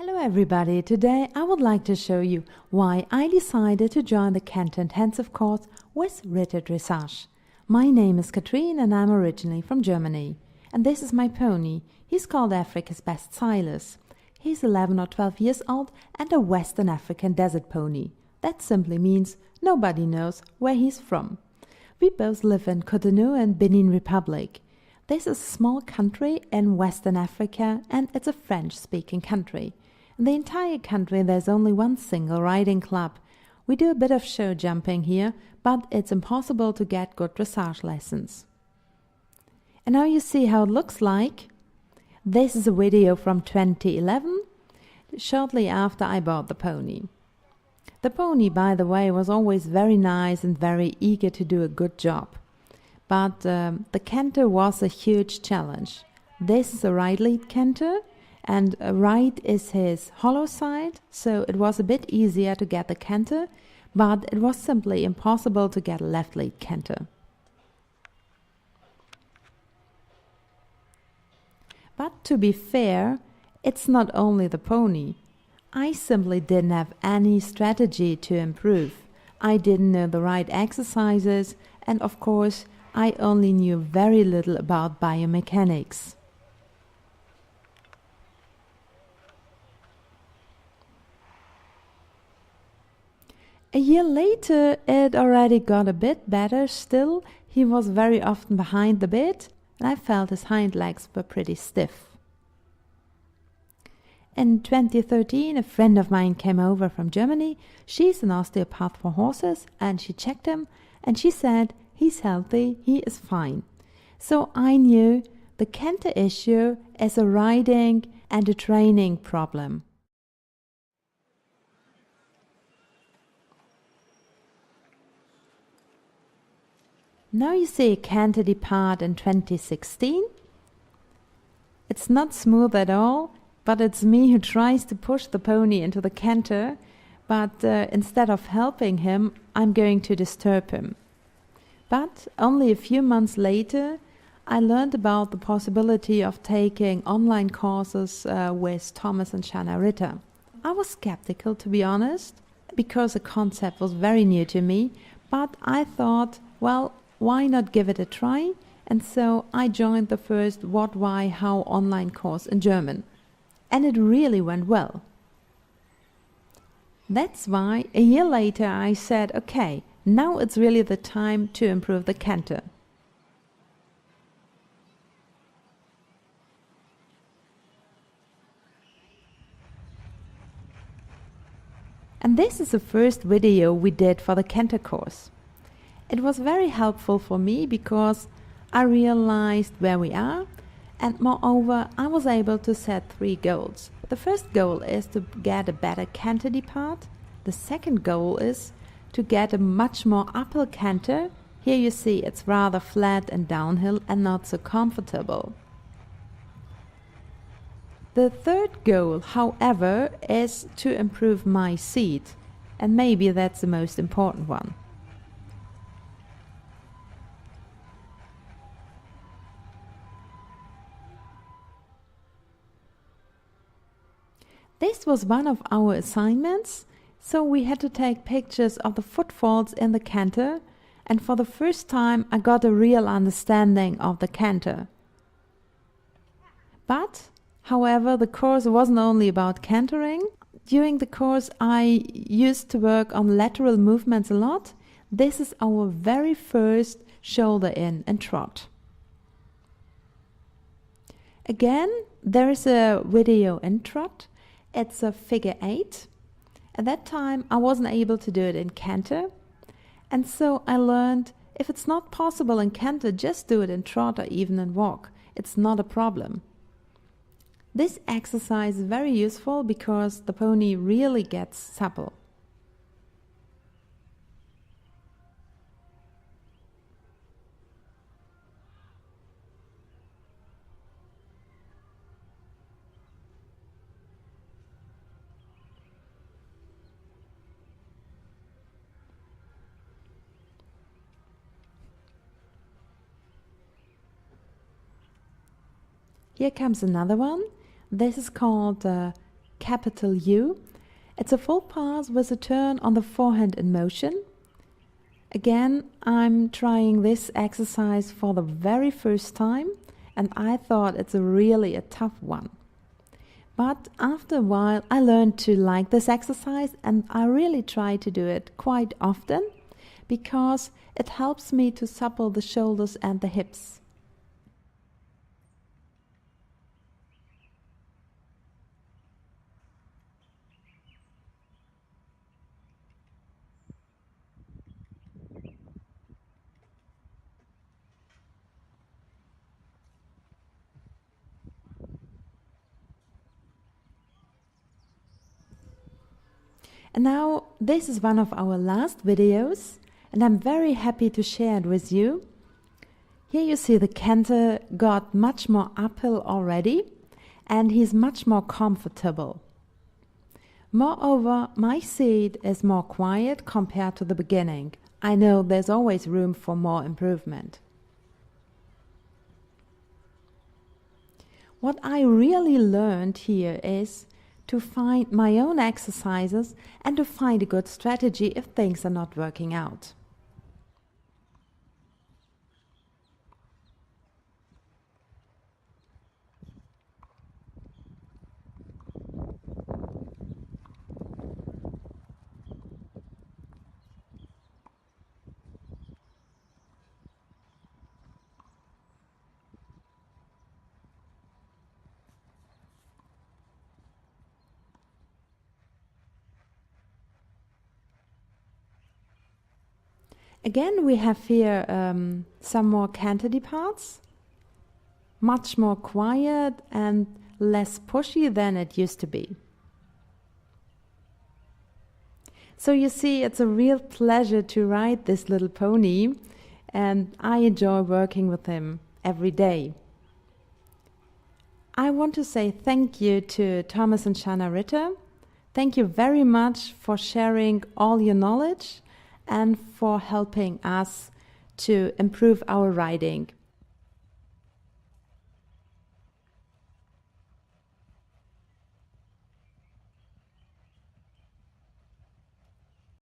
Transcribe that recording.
Hello everybody, today I would like to show you why I decided to join the Canter Intensive Course with Ritter Dressage. My name is Katrine and I'm originally from Germany. And this is my pony. He's called Africa's Best Silas. He's 11 or 12 years old and a Western African desert pony. That simply means nobody knows where he's from. We both live in Cotonou and Benin Republic. This is a small country in Western Africa and it's a French-speaking country. In the entire country there's only one single riding club. We do a bit of show jumping here, but it's impossible to get good dressage lessons. And now you see how it looks like. This is a video from 2011, shortly after I bought the pony. The pony, by the way, was always very nice and very eager to do a good job. But the canter was a huge challenge. This is a right lead canter, and right is his hollow side, so it was a bit easier to get the canter, but it was simply impossible to get a left lead canter. But to be fair, it's not only the pony. I simply didn't have any strategy to improve. I didn't know the right exercises, and of course, I only knew very little about biomechanics. A year later, it already got a bit better. Still, he was very often behind the bit, and I felt his hind legs were pretty stiff. In 2013, a friend of mine came over from Germany. She's an osteopath for horses, and she checked him, and she said, he's healthy, he is fine. So I knew the canter issue is a riding and a training problem. Now you see a canter depart in 2016. It's not smooth at all, but it's me who tries to push the pony into the canter, but instead of helping him, I'm going to disturb him. But only a few months later, I learned about the possibility of taking online courses with Thomas and Shanna Ritter. I was skeptical, to be honest, because the concept was very new to me, but I thought, well, why not give it a try? And so I joined the first What, Why, How online course in German. And it really went well. That's why a year later I said, okay, now it's really the time to improve the canter. And this is the first video we did for the canter course. It was very helpful for me because I realized where we are, and moreover I was able to set 3 goals. The first goal is to get a better canter depart. The second goal is to get a much more uphill canter. Here you see it's rather flat and downhill and not so comfortable. The third goal, however, is to improve my seat, and maybe that's the most important one. This was one of our assignments, so we had to take pictures of the footfalls in the canter, and for the first time I got a real understanding of the canter. But, however, the course wasn't only about cantering. During the course I used to work on lateral movements a lot. This is our very first shoulder in and trot. Again, there is a video in trot. It's a figure 8. At that time I wasn't able to do it in canter, and so I learned if it's not possible in canter, just do it in trot or even in walk. It's not a problem. This exercise is very useful because the pony really gets supple. Here comes another one. This is called capital U. It's a full pass with a turn on the forehand in motion. Again, I'm trying this exercise for the very first time, and I thought it's really a tough one. But after a while, I learned to like this exercise, and I really try to do it quite often because it helps me to supple the shoulders and the hips. And now this is one of our last videos, and I'm very happy to share it with you. Here you see the canter got much more uphill already, and he's much more comfortable. Moreover, my seat is more quiet compared to the beginning. I know there's always room for more improvement. What I really learned here is to find my own exercises and to find a good strategy if things are not working out. Again, we have here some more canter departs, much more quiet and less pushy than it used to be. So you see, it's a real pleasure to ride this little pony, and I enjoy working with him every day. I want to say thank you to Thomas and Shanna Ritter. Thank you very much for sharing all your knowledge and for helping us to improve our riding.